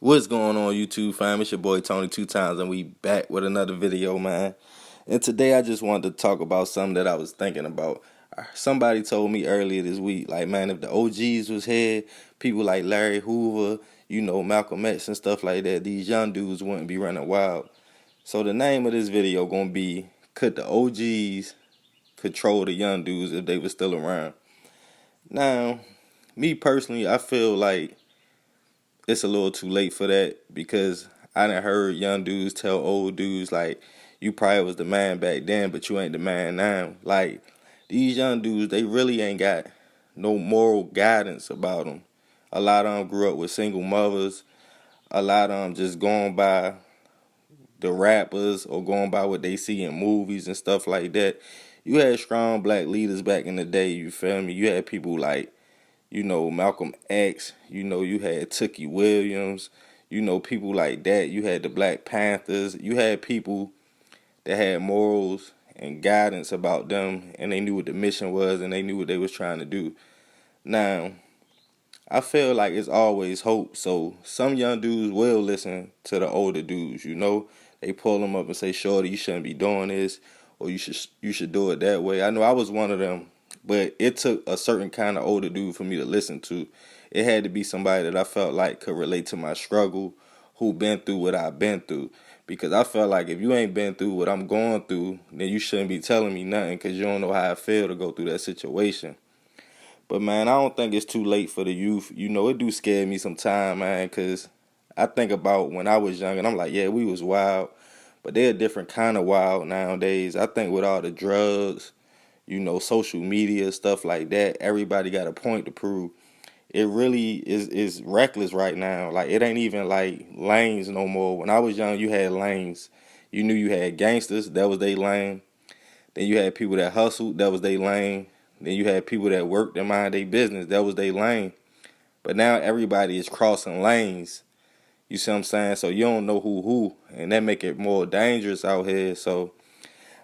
What's going on, YouTube fam? It's your boy Tony2times, and we back with another video, man. And today I just wanted to talk about something that I was thinking about. Somebody told me earlier this week, like, man, if the OGs was here, people like Larry Hoover, Malcolm X and stuff like that, these young dudes wouldn't be running wild. So the name of this video gonna be, could the OGs control the young dudes if they were still around? Now, me personally, I feel like it's a little too late for that, because I done heard young dudes tell old dudes, like, you probably was the man back then, but you ain't the man now. Like, these young dudes, they really ain't got no moral guidance about them. A lot of them grew up with single mothers. A lot of them just going by the rappers or going by what they see in movies and stuff like that. You had strong black leaders back in the day, you feel me? You had people like, Malcolm X, you had Tookie Williams, people like that. You had the Black Panthers. You had people that had morals and guidance about them, and they knew what the mission was, and they knew what they was trying to do. Now, I feel like it's always hope. So some young dudes will listen to the older dudes, They pull them up and say, "Shorty, you shouldn't be doing this, or you should do it that way." I know I was one of them, but it took a certain kind of older dude for me to listen to. It had to be somebody that I felt like could relate to my struggle, who been through what I've been through. Because I felt like if you ain't been through what I'm going through, then you shouldn't be telling me nothing, because you don't know how I feel to go through that situation. But, man, I don't think it's too late for the youth. It do scare me sometimes, man, because I think about when I was young, and I'm like, yeah, we was wild. But they're a different kind of wild nowadays. I think with all the drugs, social media, stuff like that, everybody got a point to prove. It really is reckless right now. Like, it ain't even like lanes no more. When I was young, you had lanes. You knew you had gangsters, that was their lane. Then you had people that hustled, that was their lane. Then you had people that worked and mind their business, that was their lane. But now everybody is crossing lanes. You see what I'm saying? So you don't know who, and that make it more dangerous out here. So,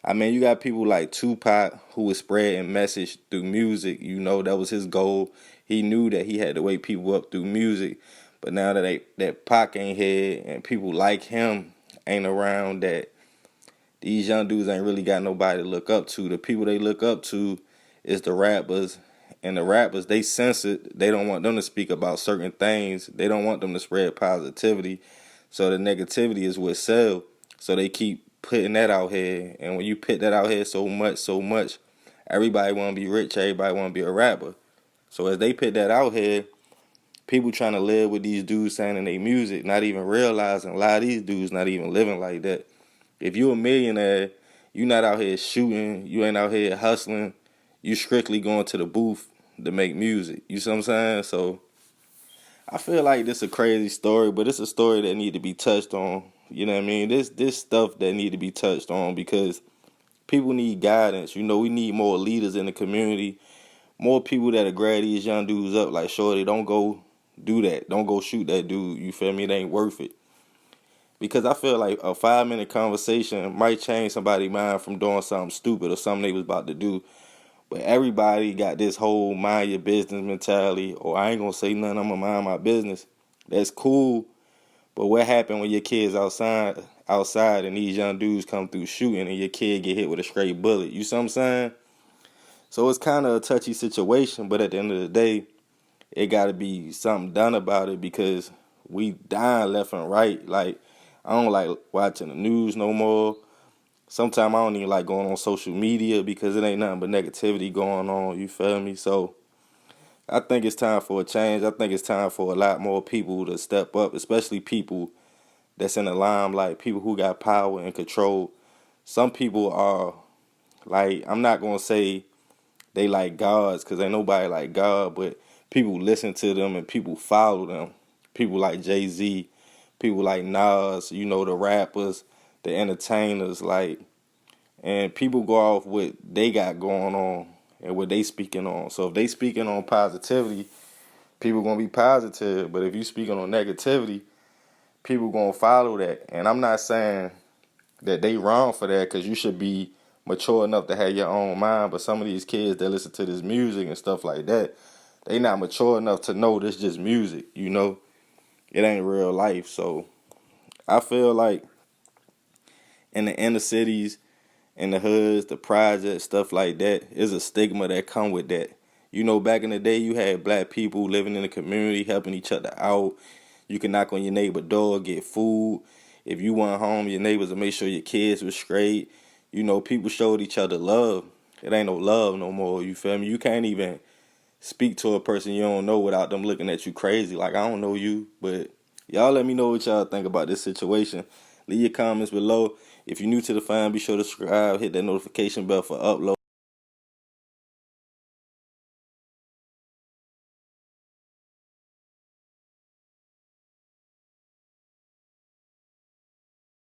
I mean, you got people like Tupac, who was spreading message through music. That was his goal. He knew that he had to wake people up through music. But now that Pac ain't here and people like him ain't around, that these young dudes ain't really got nobody to look up to. The people they look up to is the rappers. And the rappers, they sense it. They don't want them to speak about certain things. They don't want them to spread positivity. So the negativity is what sells. So they keep putting that out here. And when you put that out here so much, everybody want to be rich. Everybody want to be a rapper. So as they put that out here, people trying to live with these dudes saying in their music, not even realizing a lot of these dudes not even living like that. If you a millionaire, you not out here shooting, you ain't out here hustling, you strictly going to the booth to make music. You see what I'm saying? So I feel like this a crazy story, but it's a story that need to be touched on. You know what I mean? This stuff that need to be touched on, because people need guidance. We need more leaders in the community, more people that'll grab these young dudes up like, shorty, don't go do that. Don't go shoot that dude. You feel me? It ain't worth it. Because I feel like a 5-minute conversation might change somebody's mind from doing something stupid or something they was about to do. But everybody got this whole mind your business mentality, or I ain't gonna say nothing, I'm gonna mind my business. That's cool. But what happened when your kid's outside and these young dudes come through shooting and your kid get hit with a straight bullet? You see what I'm saying? So it's kind of a touchy situation, but at the end of the day, it got to be something done about it, because we dying left and right. Like, I don't like watching the news no more. Sometimes I don't even like going on social media, because it ain't nothing but negativity going on, you feel me? So I think it's time for a change. I think it's time for a lot more people to step up, especially people that's in the limelight, people who got power and control. Some people are, like, I'm not going to say they like gods, because ain't nobody like God, but people listen to them and people follow them. People like Jay-Z, people like Nas, the rappers, the entertainers, like, and people go off what they got going on and what they speaking on. So if they speaking on positivity, people gonna be positive. But if you speaking on negativity, people gonna follow that. And I'm not saying that they wrong for that, because you should be mature enough to have your own mind. But some of these kids that listen to this music and stuff like that, they not mature enough to know this just music. You it ain't real life. So I feel like in the inner cities, in the hoods, the projects, stuff like that, is a stigma that come with that. You know, back in the day, you had black people living in the community, helping each other out. You can knock on your neighbor's door, get food. If you went home, your neighbors would make sure your kids were straight. You know, people showed each other love. It ain't no love no more, you feel me? You can't even speak to a person you don't know without them looking at you crazy. Like, I don't know you, but y'all let me know what y'all think about this situation. Leave your comments below. If you're new to the fam, be sure to subscribe, hit that notification bell for upload.